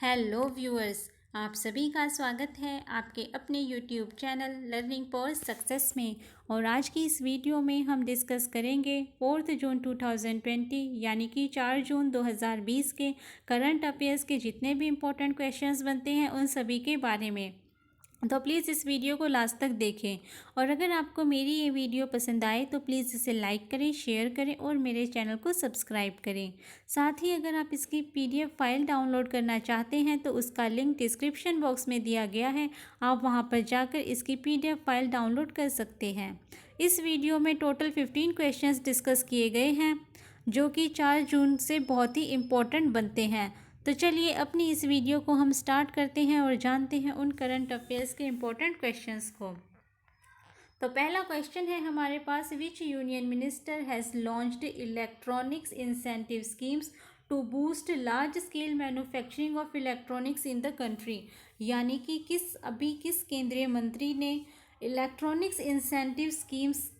Hello viewers, आप सभी का स्वागत है आपके अपने YouTube channel learning for success में। और आज की इस वीडियो में हम डिस्कस करेंगे 4 जून 2020 यानी कि 4 जून 2020 के करंट अफेयर्स के जितने भी इम्पोर्टेंट क्वेश्चंस बनते हैं उन सभी के बारे में। तो प्लीज़ इस वीडियो को लास्ट तक देखें और अगर आपको मेरी ये वीडियो पसंद आए तो प्लीज़ इसे लाइक करें, शेयर करें और मेरे चैनल को सब्सक्राइब करें। साथ ही अगर आप इसकी PDF फाइल डाउनलोड करना चाहते हैं तो उसका लिंक डिस्क्रिप्शन बॉक्स में दिया गया है, आप वहां पर जाकर इसकी PDF फाइल डाउनलोड कर सकते हैं। इस वीडियो में टोटल 15 क्वेश्चंस डिस्कस किए गए हैं जो कि 4 जून से बहुत ही इम्पोर्टेंट बनते हैं। तो चलिए अपनी इस वीडियो को हम स्टार्ट करते हैं और जानते हैं उन करंट अफेयर्स के इम्पोर्टेंट क्वेश्चंस को। तो पहला क्वेश्चन है हमारे पास, which union minister has launched electronics incentive schemes to boost large scale manufacturing of electronics in the country. यानी कि किस केंद्रीय मंत्री ने इलेक्ट्रॉनिक्स इंसेंटिव स्कीम्स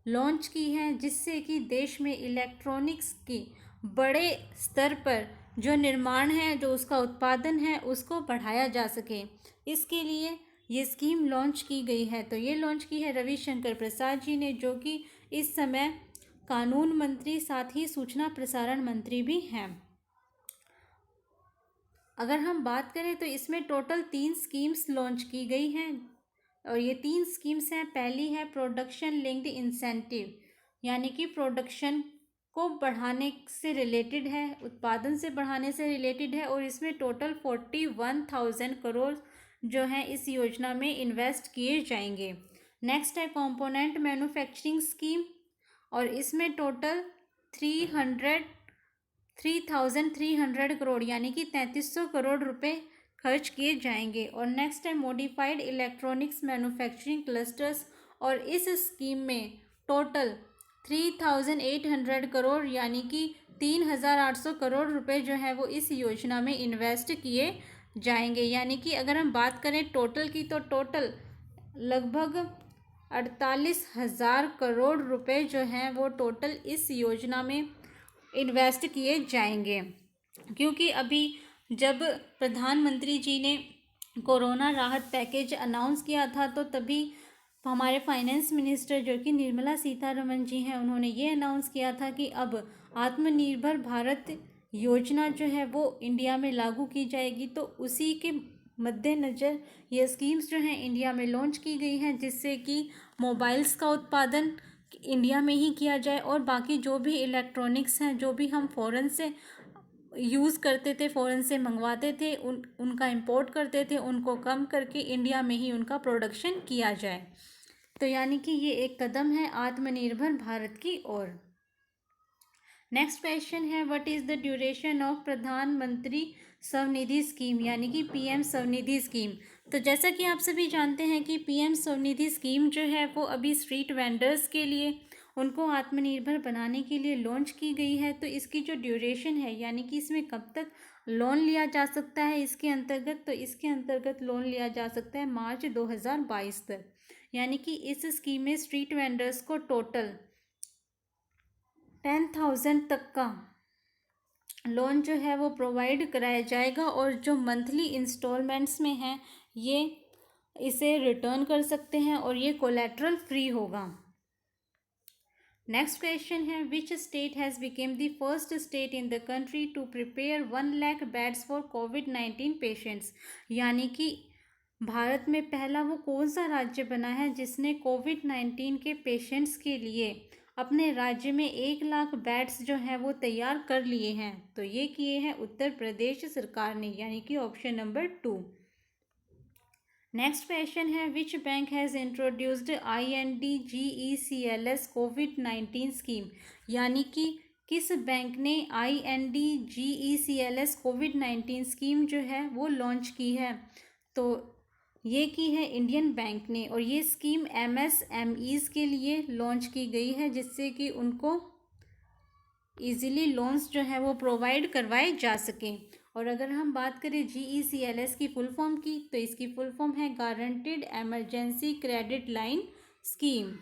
लॉन्च की हैं जिससे कि देश में इलेक्ट्रॉनिक्स की बड़े स्तर पर जो निर्माण है, जो उसका उत्पादन है, उसको बढ़ाया जा सके। इसके लिए ये स्कीम लॉन्च की गई है। तो ये लॉन्च की है रविशंकर प्रसाद जी ने, जो कि इस समय कानून मंत्री साथ ही सूचना प्रसारण मंत्री भी हैं। अगर हम बात करें तो इसमें टोटल 3 स्कीम्स लॉन्च की गई हैं और ये 3 स्कीम्स हैं। पहली है प्रोडक्शन लिंक्ड इंसेंटिव, यानी कि प्रोडक्शन को बढ़ाने से रिलेटेड है, उत्पादन से बढ़ाने से रिलेटेड है और इसमें टोटल 41,000 करोड़ जो है इस योजना में इन्वेस्ट किए जाएंगे। नेक्स्ट है कंपोनेंट मैन्युफैक्चरिंग स्कीम और इसमें टोटल 3,300 करोड़ यानी कि 3,300 करोड़ रुपए खर्च किए जाएंगे। और नेक्स्ट है मॉडिफाइड इलेक्ट्रॉनिक्स मैन्युफैक्चरिंग क्लस्टर्स और इस स्कीम में टोटल 3,800 करोड़ यानी कि 3,800 करोड़ रुपए जो है वो इस योजना में इन्वेस्ट किए जाएंगे। यानी कि अगर हम बात करें टोटल की तो टोटल लगभग 48,000 करोड़ रुपए जो हैं वो टोटल इस योजना में इन्वेस्ट किए जाएंगे। क्योंकि अभी जब प्रधानमंत्री जी ने कोरोना राहत पैकेज अनाउंस किया था तो तभी हमारे फाइनेंस मिनिस्टर जो कि निर्मला सीतारमण जी हैं, उन्होंने ये अनाउंस किया था कि अब आत्मनिर्भर भारत योजना जो है वो इंडिया में लागू की जाएगी। तो उसी के मद्देनज़र ये स्कीम्स जो हैं इंडिया में लॉन्च की गई हैं जिससे कि मोबाइल्स का उत्पादन इंडिया में ही किया जाए और बाकी जो भी इलेक्ट्रॉनिक्स हैं, जो भी हम फ़ॉरेन से यूज़ करते थे, फ़ॉरेन से मंगवाते थे, उनका इंपोर्ट करते थे, उनको कम करके इंडिया में ही उनका प्रोडक्शन किया जाए। तो यानी कि ये एक कदम है आत्मनिर्भर भारत की ओर। नेक्स्ट क्वेश्चन है, what is the duration of प्रधानमंत्री स्वनिधि स्कीम यानी कि PM स्वनिधि स्कीम। तो जैसा कि आप सभी जानते हैं कि PM स्वनिधि स्कीम जो है वो अभी स्ट्रीट वेंडर्स के लिए, उनको आत्मनिर्भर बनाने के लिए लॉन्च की गई है। तो इसकी जो ड्यूरेशन है यानी कि इसमें कब तक लोन लिया जा सकता है इसके अंतर्गत, तो इसके अंतर्गत लोन लिया जा सकता है मार्च 2022 तक। यानी कि इस स्कीम में स्ट्रीट वेंडर्स को टोटल 10,000 तक का लोन जो है वो प्रोवाइड कराया जाएगा और जो मंथली इंस्टॉलमेंट्स में है ये इसे रिटर्न कर सकते हैं और ये कोलेट्रल फ्री होगा। नेक्स्ट क्वेश्चन है, which state has become the first state in the country to prepare 1 lakh beds for COVID-19 patients. यानी कि भारत में पहला वो कौन सा राज्य बना है जिसने COVID-19 के पेशेंट्स के लिए अपने राज्य में 1 लाख बेड्स जो हैं वो तैयार कर लिए हैं। तो ये किए हैं उत्तर प्रदेश सरकार ने, यानी कि ऑप्शन नंबर 2। नेक्स्ट क्वेश्चन है, which bank has introduced INDGECLS COVID-19 scheme. यानी कि किस बैंक ने INDGECLS COVID-19 स्कीम जो है वो लॉन्च की है। तो ये की है इंडियन बैंक ने और ये स्कीम MSMEs के लिए लॉन्च की गई है जिससे कि उनको ईज़िली लोन्स जो है वो प्रोवाइड करवाए जा सकें। और अगर हम बात करें GECLS की फुल फॉर्म की तो इसकी फुल फॉर्म है guaranteed emergency credit line scheme.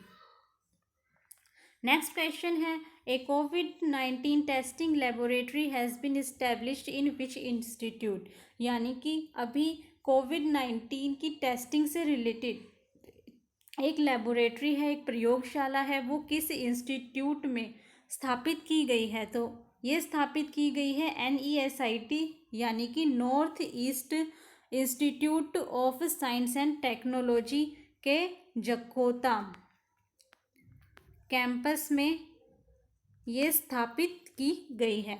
Next question है, ए कोविड-19 testing laboratory has been established in which institute, यानी कि अभी कोविड-19 की टेस्टिंग से रिलेटेड एक लेबोरेटरी है, एक प्रयोगशाला है, वो किस इंस्टीट्यूट में स्थापित की गई है? तो ये स्थापित की गई है NESIT यानी कि north east institute of science and technology के जकोता कैंपस में ये स्थापित की गई है।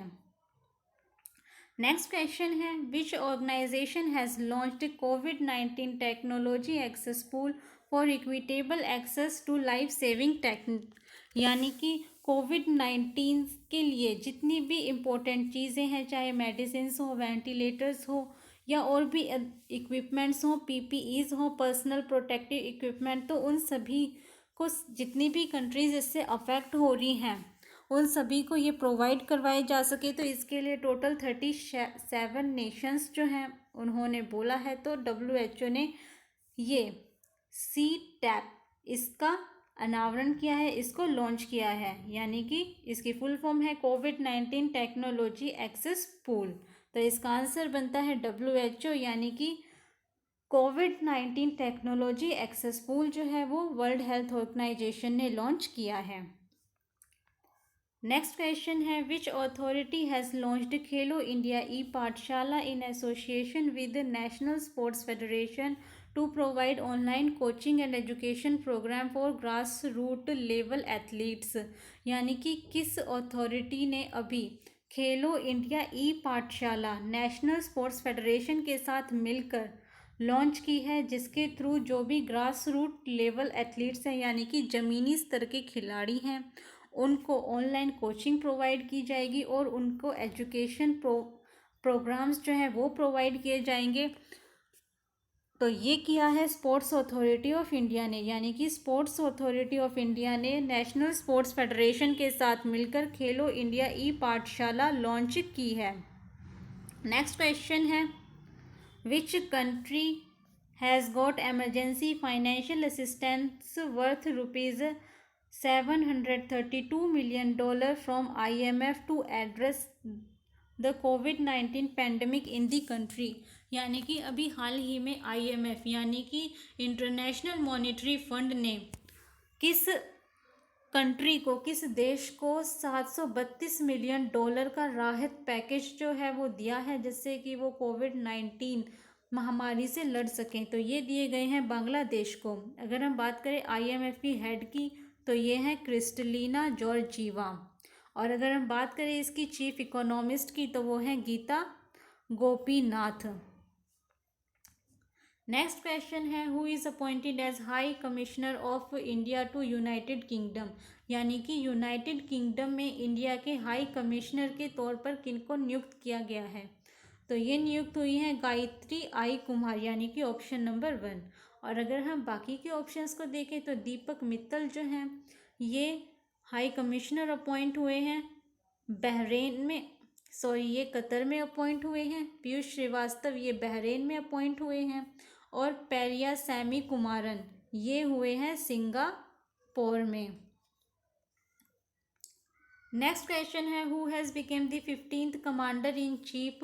नेक्स्ट क्वेश्चन है, विच ऑर्गेनाइजेशन हैज़ लॉन्च्ड कोविड-19 technology access pool for equitable access to life saving technique, यानी कि कोविड-19 के लिए जितनी भी इम्पोर्टेंट चीज़ें हैं, चाहे मेडिसिन्स हो, वेंटिलेटर्स हो या और भी इक्विपमेंट्स हो, PPEs हो, पर्सनल प्रोटेक्टिव इक्विपमेंट, तो उन सभी को जितनी भी कंट्रीज़ इससे अफेक्ट हो रही हैं उन सभी को ये प्रोवाइड करवाए जा सके। तो इसके लिए टोटल 37 नेशंस जो हैं उन्होंने बोला है। तो WHO ने ये CTAP इसका अनावरण किया है, इसको लॉन्च किया है, यानी कि इसकी फुल फॉर्म है कोविड-19 टेक्नोलॉजी एक्सेस पूल। तो इसका आंसर बनता है WHO, यानी कि कोविड-19 टेक्नोलॉजी एक्सेस पूल जो है वो वर्ल्ड हेल्थ ऑर्गेनाइजेशन ने लॉन्च किया है। नेक्स्ट क्वेश्चन है, which authority has launched Khelo India e Pathshala in association with National Sports Federation to provide online coaching and education programme for grass root level athletes, यानी कि किस अथॉरिटी ने अभी खेलो India e पाठशाला नेशनल स्पोर्ट्स फेडरेशन के साथ मिलकर लॉन्च की है, जिसके थ्रू जो भी ग्रास रूट लेवल एथलीट्स हैं यानी कि ज़मीनी स्तर के खिलाड़ी हैं उनको ऑनलाइन कोचिंग प्रोवाइड की जाएगी और उनको एजुकेशन प्रोग्राम्स जो हैं वो प्रोवाइड किए जाएंगे। तो ये किया है स्पोर्ट्स अथॉरिटी ऑफ इंडिया ने, यानी कि स्पोर्ट्स अथॉरिटी ऑफ इंडिया ने नेशनल स्पोर्ट्स फेडरेशन के साथ मिलकर खेलो इंडिया ई पाठशाला लॉन्च की है। नेक्स्ट क्वेश्चन है, which country has got emergency financial assistance worth $732 million from IMF to address the COVID-19 pandemic in the country, यानी कि अभी हाल ही में IMF यानी कि इंटरनेशनल मॉनेटरी फंड ने किस कंट्री को, किस देश को $732 मिलियन का राहत पैकेज जो है वो दिया है, जिससे कि वो कोविड-19 महामारी से लड़ सकें। तो ये दिए गए हैं बांग्लादेश को। अगर हम बात करें IMF की हेड की तो ये है क्रिस्टलिना जॉर्जीवा, और अगर हम बात करें इसकी चीफ इकोनॉमिस्ट की तो वो है गीता गोपीनाथ। नेक्स्ट क्वेश्चन है, who is appointed as high commissioner of India to United Kingdom, यानी कि यूनाइटेड किंगडम में इंडिया के हाई कमिश्नर के तौर पर किनको नियुक्त किया गया है? तो ये नियुक्त हुई हैं गायत्री आई कुमार, यानी कि ऑप्शन नंबर 1। और अगर हम बाकी के ऑप्शंस को देखें तो दीपक मित्तल जो हैं ये हाई कमिश्नर अपॉइंट हुए हैं बहरीन में, ये कतर में अपॉइंट हुए हैं। पीयूष श्रीवास्तव ये बहरीन में अपॉइंट हुए हैं, और पेरियासामी कुमारन ये हुए हैं सिंगापुर में। नेक्स्ट क्वेश्चन है, who has become the 15th commander in chief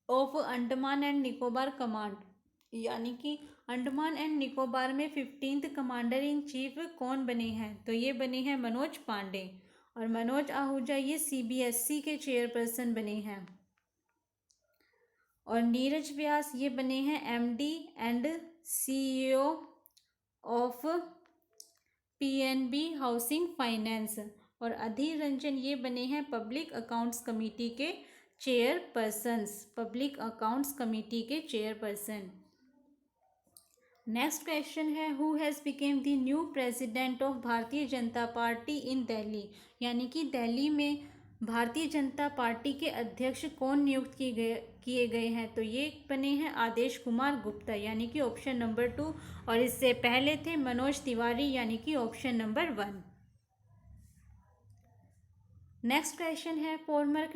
of Andaman and Nicobar command, यानी कि अंडमान एंड निकोबार में 15th कमांडर इन चीफ कौन बने हैं? तो ये बने हैं मनोज पांडे, और मनोज आहूजा ये CBSE के चेयरपर्सन बने हैं, और नीरज व्यास ये बने हैं MD and CEO of PNB housing finance, और अधीर रंजन ये बने हैं पब्लिक अकाउंट्स कमेटी के चेयरपर्सन। नेक्स्ट क्वेश्चन है, who has become the new president of Bharatiya Janata party इन दिल्ली, यानी कि दिल्ली में भारतीय जनता पार्टी के अध्यक्ष कौन नियुक्त किए गए हैं? तो ये बने हैं आदेश कुमार गुप्ता, यानी कि ऑप्शन नंबर 2, और इससे पहले थे मनोज तिवारी, यानी कि ऑप्शन नंबर 1। नेक्स्ट क्वेश्चन है, former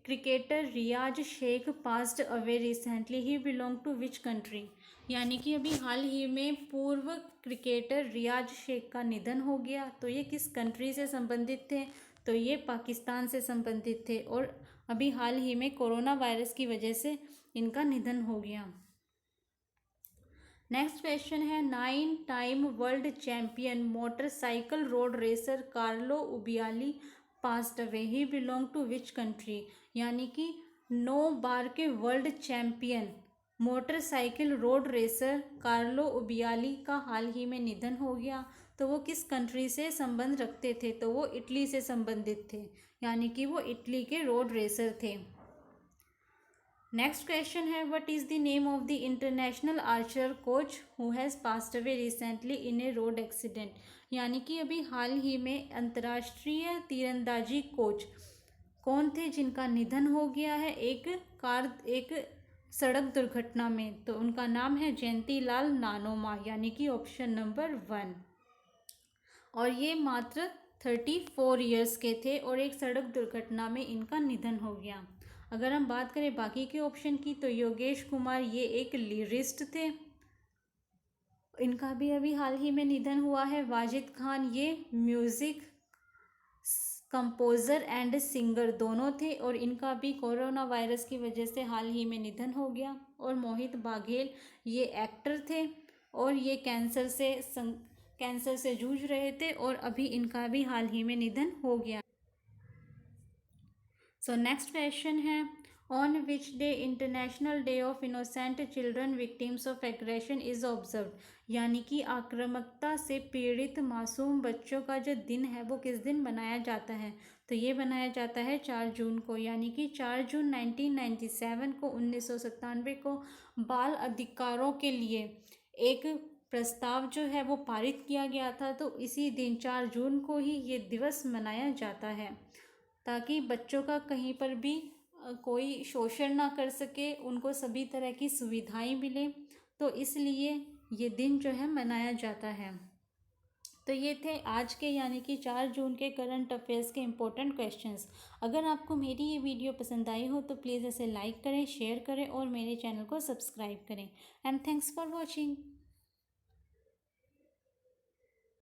cricketer Riyaz Shaikh passed away recently, he belong to which country, यानी कि अभी हाल ही में पूर्व क्रिकेटर रियाज शेख का निधन हो गया, तो ये किस कंट्री से संबंधित थे? तो ये पाकिस्तान से संबंधित थे और अभी हाल ही में कोरोना वायरस की वजह से इनका निधन हो गया। नेक्स्ट क्वेश्चन है 9 time world champion motorcycle road racer Carlo Ubbiali passed away, he belong to which country. यानी कि 9 बार के world champion motorcycle road racer Carlo Ubbiali का हाल ही में निधन हो गया। तो वो किस कंट्री से संबंध रखते थे, तो वो इटली से संबंधित थे, यानी कि वो इटली के रोड रेसर थे। नेक्स्ट क्वेश्चन है what is the name of the international Archer coach who has passed away recently in A road accident. यानी कि अभी हाल ही में अंतर्राष्ट्रीय तीरंदाजी कोच कौन थे जिनका निधन हो गया है एक सड़क दुर्घटना में। तो उनका नाम है जयंती लाल नानोमा, यानी कि ऑप्शन नंबर 1। और ये मात्र 34 ईयर्स के थे और एक सड़क दुर्घटना में इनका निधन हो गया। अगर हम बात करें बाकी के ऑप्शन की, तो योगेश कुमार ये एक लिरिस्ट थे, इनका भी अभी हाल ही में निधन हुआ है। वाजिद खान ये म्यूज़िक कंपोज़र एंड सिंगर दोनों थे और इनका भी कोरोना वायरस की वजह से हाल ही में निधन हो गया। और मोहित बाघेल ये एक्टर थे और ये कैंसर से जूझ रहे थे और अभी इनका भी हाल ही में निधन हो गया। सो नेक्स्ट क्वेश्चन है on which day international day of innocent children victims of aggression is observe. यानी कि आक्रामकता से पीड़ित मासूम बच्चों का जो दिन है वो किस दिन मनाया जाता है। तो ये मनाया जाता है 4 जून को, यानी कि 4 जून 1997 को 1997 को बाल अधिकारों के लिए एक प्रस्ताव जो है वो पारित किया गया था। तो इसी दिन 4 जून को ही ये दिवस मनाया जाता है ताकि बच्चों का कहीं पर भी कोई शोषण ना कर सके, उनको सभी तरह की सुविधाएं मिले, तो इसलिए ये दिन जो है मनाया जाता है। तो ये थे आज के यानी कि 4 जून के करंट अफेयर्स के इम्पोर्टेंट क्वेश्चंस। अगर आपको मेरी ये वीडियो पसंद आई हो तो प्लीज़ इसे लाइक करें, शेयर करें और मेरे चैनल को सब्सक्राइब करें। And thanks for watching.